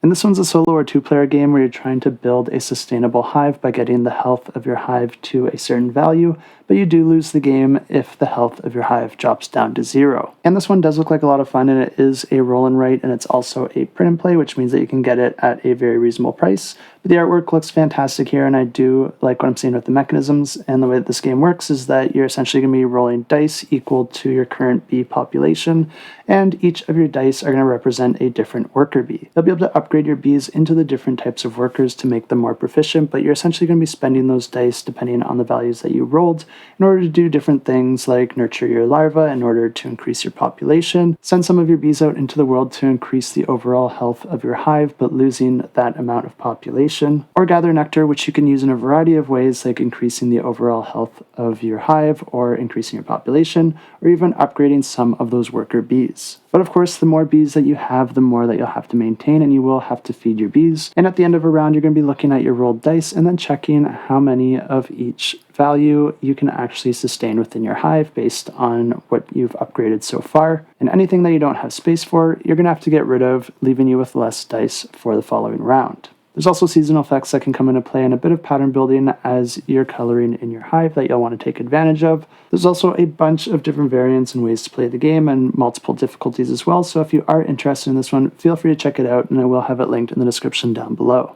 And this one's a solo or two-player game where you're trying to build a sustainable hive by getting the health of your hive to a certain value, but you do lose the game if the health of your hive drops down to 0. And this one does look like a lot of fun, and it is a roll and write, and it's also a print and play, which means that you can get it at a very reasonable price. But the artwork looks fantastic here, and I do like what I'm seeing with the mechanisms. And the way that this game works is that you're essentially going to be rolling dice equal to your current bee population, and each of your dice are going to represent a different worker bee. You'll be able to upgrade your bees into the different types of workers to make them more proficient, but you're essentially going to be spending those dice depending on the values that you rolled in order to do different things like nurture your larva in order to increase your population, send some of your bees out into the world to increase the overall health of your hive but losing that amount of population, or gather nectar, which you can use in a variety of ways, like increasing the overall health of your hive or increasing your population, or even upgrading some of those worker bees. But of course, the more bees that you have, the more that you'll have to maintain, and you will have to feed your bees. And at the end of a round, you're going to be looking at your rolled dice and then checking how many of each value you can actually sustain within your hive based on what you've upgraded so far. And anything that you don't have space for, you're going to have to get rid of, leaving you with less dice for the following round. There's also seasonal effects that can come into play and a bit of pattern building as you're coloring in your hive that you'll want to take advantage of. There's also a bunch of different variants and ways to play the game and multiple difficulties as well, so if you are interested in this one, feel free to check it out, and I will have it linked in the description down below.